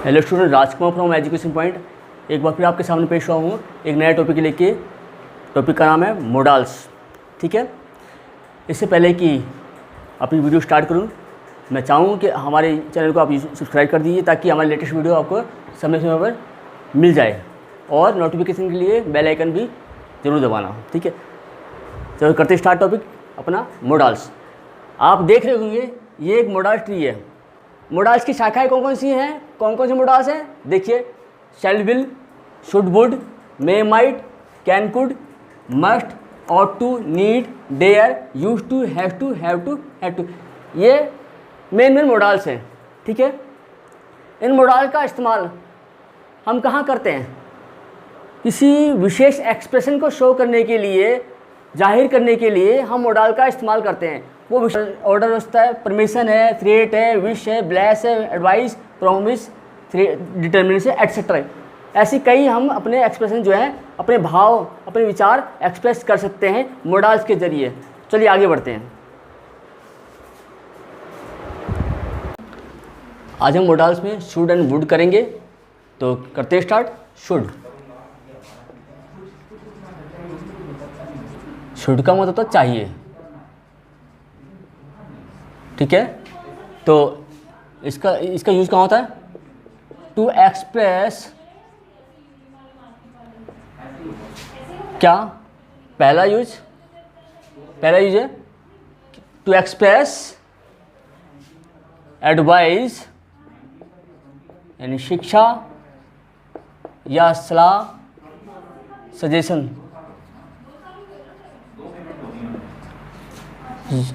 Hello student, Rajkumar from education point एक बार फिर आपके सामने पेश हुआ हूँ एक नया टॉपिक लेके। टॉपिक का नाम है मोडाल्स। ठीक है, इससे पहले कि अपनी वीडियो स्टार्ट करूँ, मैं चाहूँ कि हमारे चैनल को आप सब्सक्राइब कर दीजिए ताकि हमारी लेटेस्ट वीडियो आपको समय समय पर मिल जाए, और नोटिफिकेशन के लिए बेल आइकन भी ज़रूर दबाना। ठीक है, चलो करते स्टार्ट टॉपिक अपना मोडाल्स। आप देख रहे होंगे ये एक मोडाल ट्री है। मोडाल्स की शाखाएं कौन कौन सी हैं, कौन कौन से मोडाल्स हैं? देखिए, shall will, should would, may might, can could, must, ought to, need, dare, use to, have to, have to, had to, ये मेन मोडाल्स हैं। ठीक है, इन मोडाल का इस्तेमाल हम कहाँ करते हैं? किसी विशेष एक्सप्रेशन को शो करने के लिए, जाहिर करने के लिए हम मोडाल का इस्तेमाल करते हैं। वो ऑर्डर होता है, परमिशन है, थ्रेट है, विश है, ब्लेस है, एडवाइस, प्रॉमिस, डिटर्मिनेशन, एटसेट्रा। ऐसी कई हम अपने एक्सप्रेशन जो है, अपने भाव, अपने विचार एक्सप्रेस कर सकते हैं मोडाल्स के जरिए। चलिए आगे बढ़ते हैं। आज हम मोडाल्स में शुड एंड वुड करेंगे, तो करते हैं स्टार्ट। शुड, शुड का मतलब तो चाहिए। ठीक है, तो इसका यूज़ कहाँ होता है? टू एक्सप्रेस, क्या पहला यूज है टू एक्सप्रेस एडवाइस, यानी शिक्षा या सलाह, सजेशन,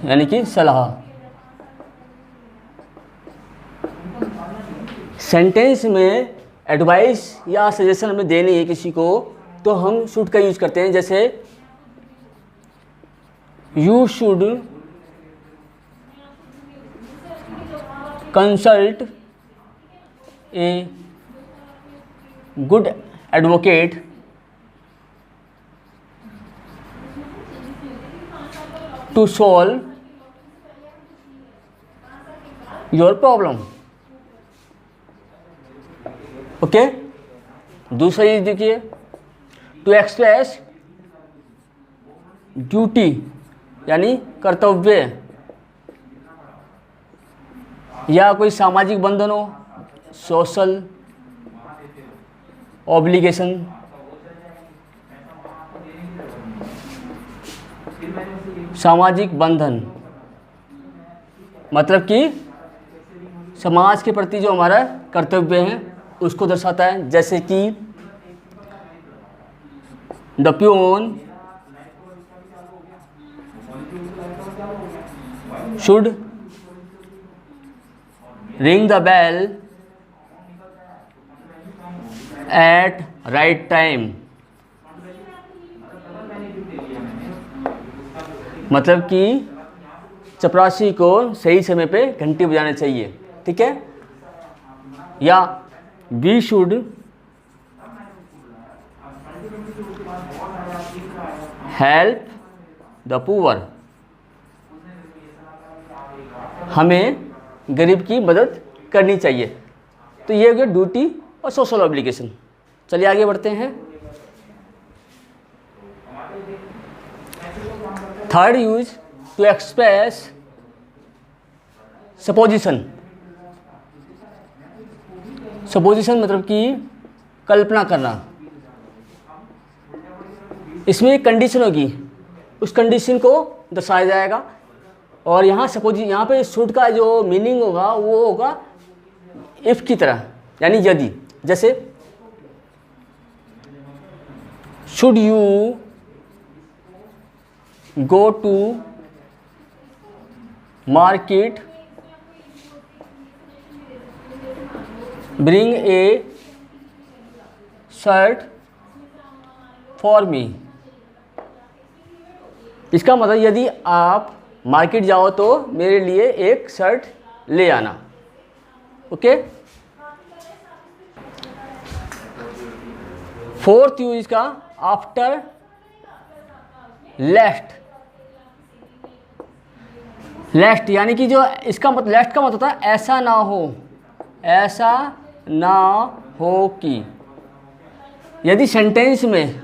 यानी कि सलाह। सेंटेंस में एडवाइस या सजेशन हमें देनी है किसी को, तो हम शुड का यूज करते हैं। जैसे you should consult a good advocate to solve your problem. Okay, दूसरा चीज देखिए, टू एक्सप्रेस ड्यूटी, यानी कर्तव्य या कोई सामाजिक बंधन हो, सोशल ऑब्लिगेशन। सामाजिक बंधन मतलब कि समाज के प्रति जो हमारा कर्तव्य है उसको दर्शाता है। जैसे कि the peon should ring the bell at right time, मतलब कि चपरासी को सही समय पे घंटी बजाना चाहिए। ठीक है, या we should help the poor, हमें गरीब की मदद करनी चाहिए। तो ये हो गया ड्यूटी और सोशल ऑब्लिगेशन। चलिए आगे बढ़ते हैं। Third use to express supposition. Supposition मतलब कि कल्पना करना। इसमें एक कंडीशन होगी, उस कंडीशन को दर्शाया जाएगा। और यहाँ यहाँ पे शुड का जो मीनिंग होगा वो होगा इफ की तरह, यानी यदि। जैसे should you go to market, bring a shirt for me. इसका मतलब यदि आप मार्केट जाओ तो मेरे लिए एक शर्ट ले आना। ओके, फोर्थ यूज का आफ्टर लेफ्ट। लेफ्ट यानी कि जो इसका मतलब लेफ्ट का मतलब होता है ऐसा ना हो, ऐसा ना हो कि। यदि सेंटेंस में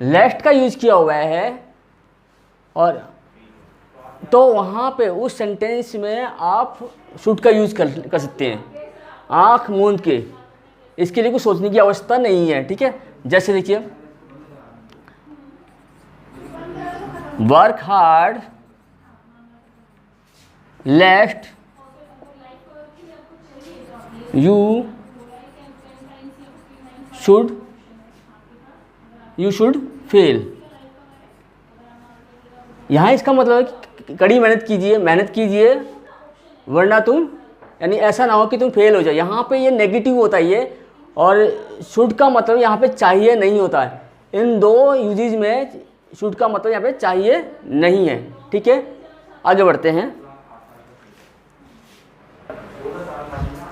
लेफ्ट का यूज़ किया हुआ है और तो वहाँ पे उस सेंटेंस में आप शुड का यूज़ कर सकते हैं, आँख मूंद के। इसके लिए कुछ सोचने की आवश्यकता नहीं है, ठीक है। जैसे देखिए, work hard left you should fail. यहाँ इसका मतलब है कि कड़ी मेहनत कीजिए वरना तुम, यानी ऐसा ना हो कि तुम फेल हो जाए। यहाँ पे ये नेगेटिव होता है ये, और शुड का मतलब यहाँ पे चाहिए नहीं होता है। इन दो यूजेज में शुड का मतलब यहाँ पे चाहिए नहीं है, ठीक है। आगे बढ़ते हैं,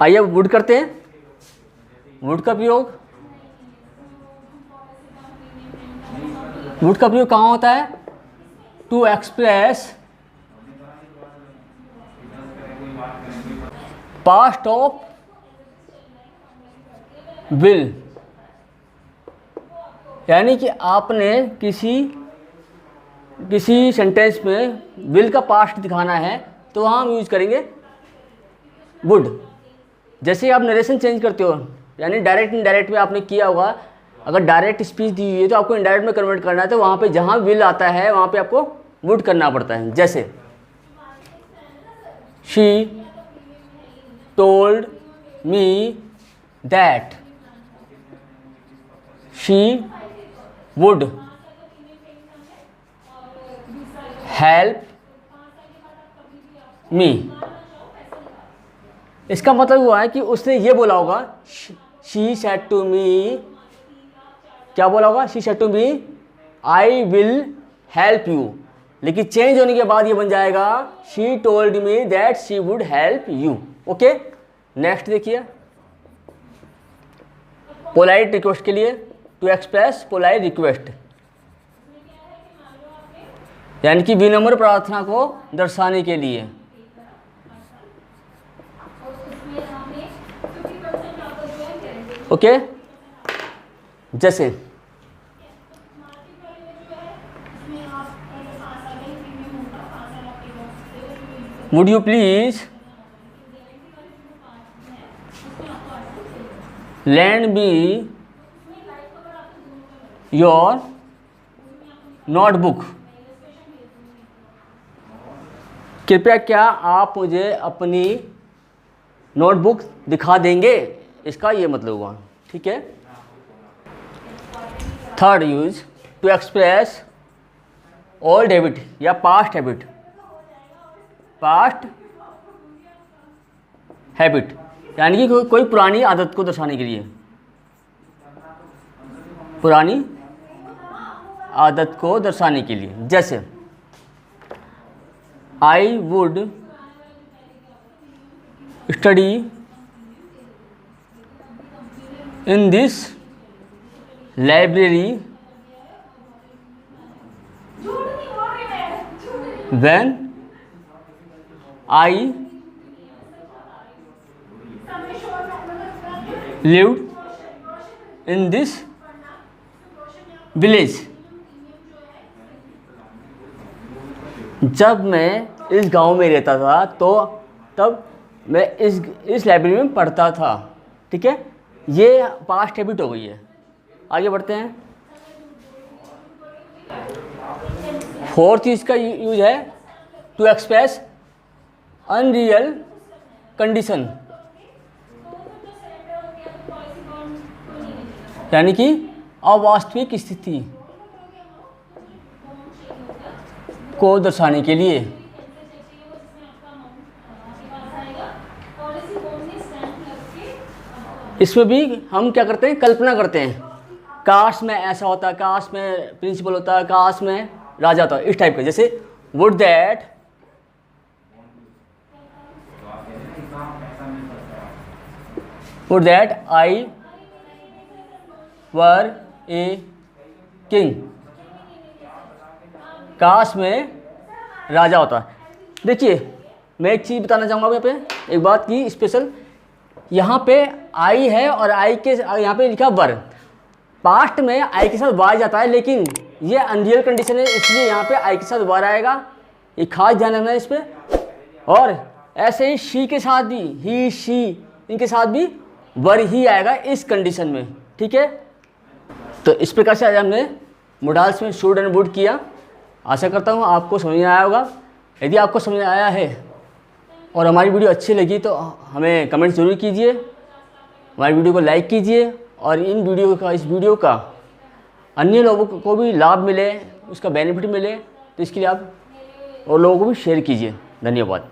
आइए वुड करते हैं। वुड का प्रयोग कहाँ होता है? To express past of will, यानी कि आपने किसी सेंटेंस में विल का पास्ट दिखाना है तो वहाँ हम यूज करेंगे वुड। जैसे आप नरेशन चेंज करते हो, यानी डायरेक्ट इनडायरेक्ट में आपने किया होगा, अगर डायरेक्ट स्पीच दी हुई है तो आपको इनडायरेक्ट में कन्वर्ट करना है, तो वहाँ पे जहाँ विल आता है वहाँ पे आपको वुड करना पड़ता है। जैसे she told me that she would help me. इसका मतलब हुआ है कि उसने ये बोला होगा, शी सेड टू मी, क्या बोला होगा? She said to me I will help you. लेकिन चेंज होने के बाद ये बन जाएगा she told me that she would help you. Okay, next देखिए, पोलाइट रिक्वेस्ट के लिए, टू एक्सप्रेस पोलाइट रिक्वेस्ट, यानी कि विनम्र प्रार्थना को दर्शाने के लिए। ओके, जैसे would you please lend me your notebook। कृपया क्या आप मुझे अपनी नोटबुक दिखा देंगे, इसका ये मतलब हुआ, ठीक है। Third use, to express old habit या पास्ट हैबिट। पास्ट हैबिट यानी कि कोई पुरानी आदत को दर्शाने के लिए, पुरानी आदत को दर्शाने के लिए। जैसे I would study in this library when I lived in this village। जब मैं इस गांव में रहता था तो तब मैं इस लाइब्रेरी में पढ़ता था, ठीक है। ये पास्ट हैबिट हो गई है। आगे बढ़ते हैं, फोर्थ इसका यूज है टू एक्सप्रेस अनरियल कंडीशन, यानी कि अवास्तविक स्थिति को दर्शाने के लिए। इसमें भी हम क्या करते हैं, कल्पना करते हैं, काश में ऐसा होता, काश में प्रिंसिपल होता, काश में राजा होता, इस टाइप का। जैसे would that I were a king, काश में राजा होता है। देखिए मैं एक चीज़ बताना चाहूँगा यहाँ पे, एक बात की स्पेशल, यहाँ पे आई है और आई के यहाँ पे लिखा वर। पास्ट में आई के साथ वार जाता है, लेकिन ये अनरियल कंडीशन है, इसलिए यहाँ पे आई के साथ वार आएगा। ये खास ध्यान रखना है इस पर। और ऐसे ही शी के साथ भी, ही शी इनके साथ भी वर ही आएगा इस कंडीशन में, ठीक है। तो इस प्रकार से आज हमने मोडाल्स में शुड एंड वुड किया। आशा करता हूँ आपको समझ में आया होगा। यदि आपको समझ में आया है और हमारी वीडियो अच्छी लगी तो हमें कमेंट ज़रूर कीजिए, हमारी वीडियो को लाइक कीजिए, और इस वीडियो का अन्य लोगों को भी लाभ मिले, उसका बेनिफिट मिले, तो इसके लिए आप और लोगों को भी शेयर कीजिए। धन्यवाद।